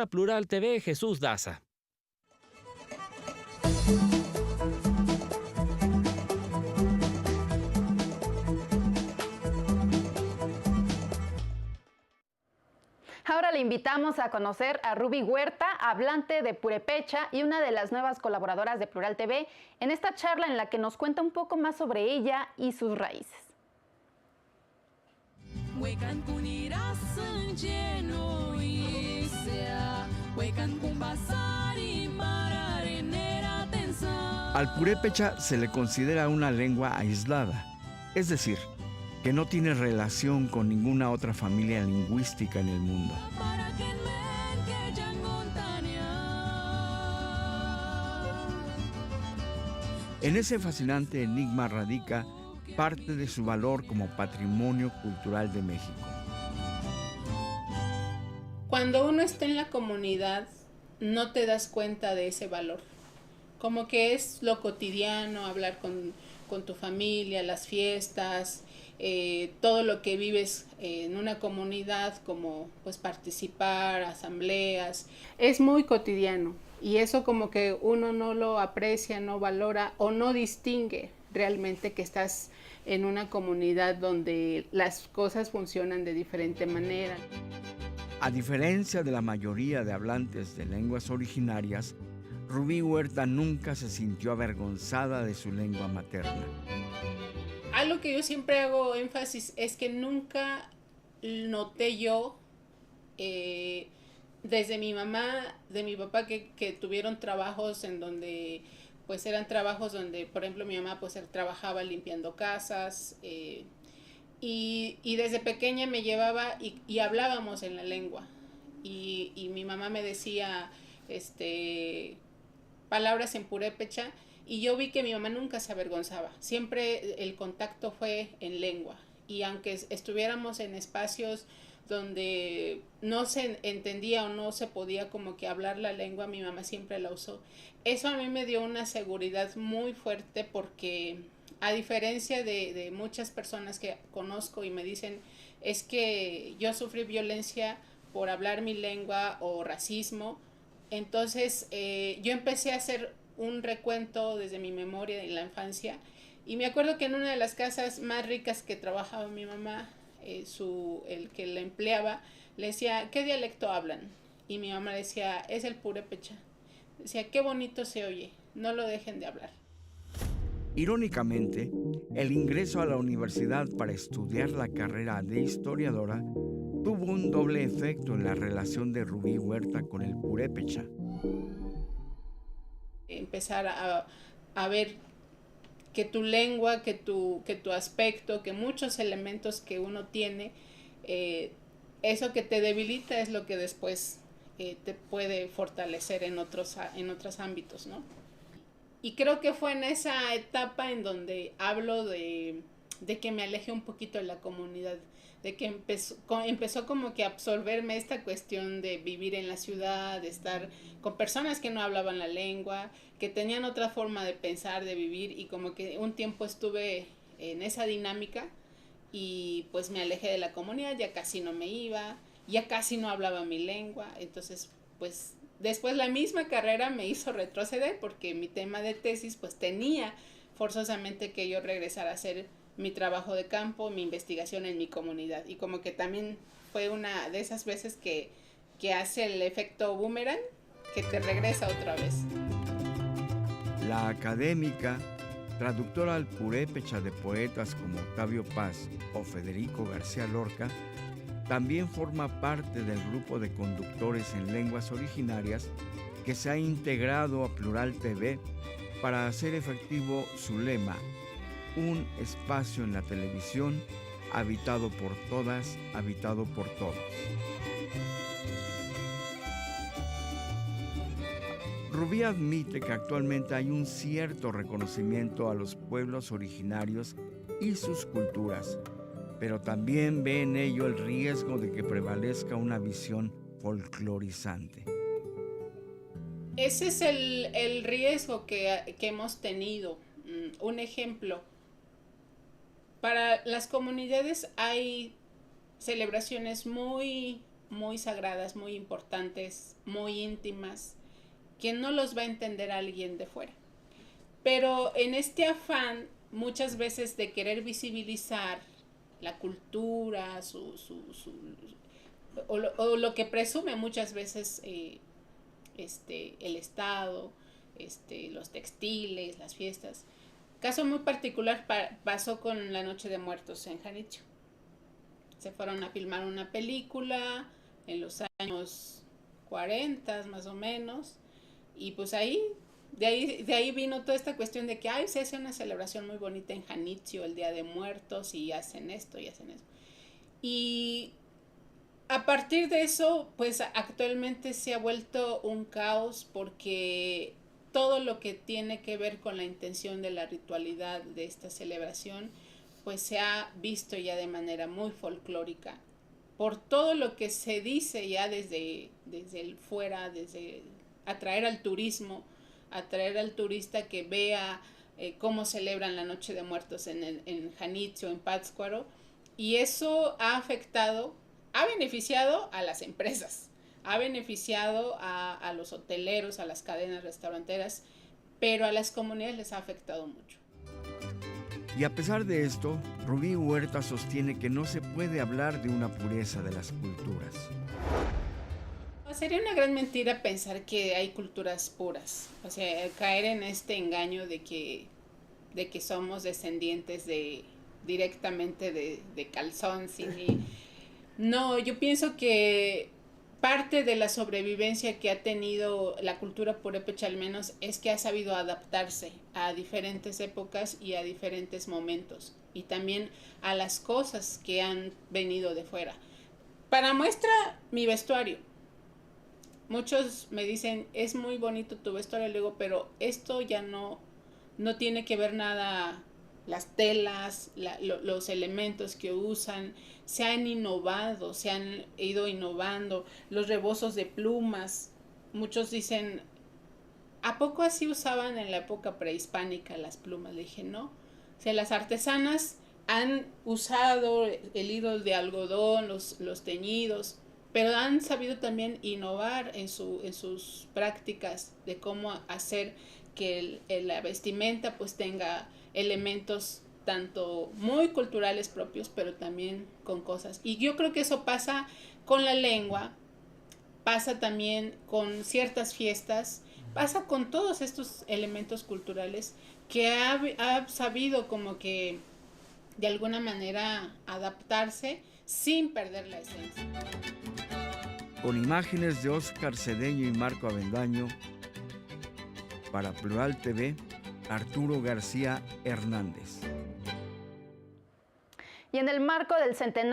Plural TV, Jesús Daza. Ahora le invitamos a conocer a Ruby Huerta, hablante de Purépecha y una de las nuevas colaboradoras de Plural TV, en esta charla en la que nos cuenta un poco más sobre ella y sus raíces. Al purépecha se le considera una lengua aislada, es decir, que no tiene relación con ninguna otra familia lingüística en el mundo. En ese fascinante enigma radica parte de su valor como patrimonio cultural de México. Cuando uno está en la comunidad, no te das cuenta de ese valor. Como que es lo cotidiano, hablar con tu familia, las fiestas, todo lo que vives en una comunidad, como pues participar, asambleas, es muy cotidiano y eso como que uno no lo aprecia, no valora o no distingue realmente que estás en una comunidad donde las cosas funcionan de diferente manera. A diferencia de la mayoría de hablantes de lenguas originarias, Ruby Huerta nunca se sintió avergonzada de su lengua materna. Algo que yo siempre hago énfasis es que nunca noté yo, desde mi mamá, de mi papá, que tuvieron trabajos en donde, pues eran trabajos donde, por ejemplo, mi mamá pues trabajaba limpiando casas, y desde pequeña me llevaba y hablábamos en la lengua. Y mi mamá me decía palabras en purépecha y yo vi que mi mamá nunca se avergonzaba. Siempre el contacto fue en lengua. Y aunque estuviéramos en espacios donde no se entendía o no se podía como que hablar la lengua, mi mamá siempre la usó. Eso a mí me dio una seguridad muy fuerte porque a diferencia de muchas personas que conozco y me dicen es que yo sufrí violencia por hablar mi lengua o racismo, entonces yo empecé a hacer un recuento desde mi memoria en la infancia y me acuerdo que en una de las casas más ricas que trabajaba mi mamá, el que la empleaba, le decía, ¿qué dialecto hablan? Y mi mamá decía, es el purépecha. Decía, qué bonito se oye, no lo dejen de hablar. Irónicamente, el ingreso a la universidad para estudiar la carrera de historiadora tuvo un doble efecto en la relación de Ruby Huerta con el purépecha. Empezar a ver que tu lengua, que tu aspecto, que muchos elementos que uno tiene, eso que te debilita es lo que después te puede fortalecer en otros ámbitos, ¿no? Y creo que fue en esa etapa en donde hablo de que me alejé un poquito de la comunidad, de que empezó como que a absorberme esta cuestión de vivir en la ciudad, de estar con personas que no hablaban la lengua, que tenían otra forma de pensar, de vivir, y como que un tiempo estuve en esa dinámica y pues me alejé de la comunidad, ya casi no me iba, ya casi no hablaba mi lengua, entonces pues después la misma carrera me hizo retroceder porque mi tema de tesis pues tenía forzosamente que yo regresar a hacer mi trabajo de campo, mi investigación en mi comunidad. Y como que también fue una de esas veces que hace el efecto boomerang, que te regresa otra vez. La académica, traductora al purépecha de poetas como Octavio Paz o Federico García Lorca, también forma parte del grupo de conductores en lenguas originarias que se ha integrado a Plural TV para hacer efectivo su lema, un espacio en la televisión habitado por todas, habitado por todos. Rubí admite que actualmente hay un cierto reconocimiento a los pueblos originarios y sus culturas, pero también ve en ello el riesgo de que prevalezca una visión folclorizante. Ese es el riesgo que hemos tenido. Un ejemplo, para las comunidades hay celebraciones muy muy sagradas, muy importantes, muy íntimas, que no los va a entender alguien de fuera. Pero en este afán, muchas veces de querer visibilizar la cultura, o lo que presume muchas veces el Estado, los textiles, las fiestas. Caso muy particular pasó con la Noche de Muertos en Janitzio. Se fueron a filmar una película en los años 40 más o menos, y pues de ahí vino toda esta cuestión de que se hace una celebración muy bonita en Janitzio, el Día de Muertos, y hacen esto y hacen eso. Y a partir de eso, pues actualmente se ha vuelto un caos, porque todo lo que tiene que ver con la intención de la ritualidad de esta celebración, pues se ha visto ya de manera muy folclórica, por todo lo que se dice ya desde el fuera, desde atraer al turismo, atraer al turista que vea cómo celebran la Noche de Muertos en Janitzio, en Pátzcuaro, y eso ha beneficiado a las empresas, ha beneficiado a los hoteleros, a las cadenas restauranteras, pero a las comunidades les ha afectado mucho. Y a pesar de esto, Rubí Huerta sostiene que no se puede hablar de una pureza de las culturas. Sería una gran mentira pensar que hay culturas puras, o sea, caer en este engaño de que somos descendientes directamente de calzón. No, yo pienso que parte de la sobrevivencia que ha tenido la cultura purépecha, al menos, es que ha sabido adaptarse a diferentes épocas y a diferentes momentos, y también a las cosas que han venido de fuera. Para muestra, mi vestuario. Muchos me dicen, es muy bonito tu vestuario, le digo, pero esto ya no tiene que ver nada. Las telas, los elementos que usan, se han innovado, se han ido innovando, los rebozos de plumas. Muchos dicen, ¿a poco así usaban en la época prehispánica las plumas? Le dije, no. O sea, las artesanas han usado el hilo de algodón, los teñidos, pero han sabido también innovar en sus prácticas de cómo hacer que la vestimenta pues tenga elementos tanto muy culturales propios, pero también con cosas. Y yo creo que eso pasa con la lengua, pasa también con ciertas fiestas, pasa con todos estos elementos culturales que ha sabido como que de alguna manera adaptarse sin perder la esencia. Con imágenes de Óscar Cedeño y Marco Avendaño, para Plural TV, Arturo García Hernández. Y en el marco del centenario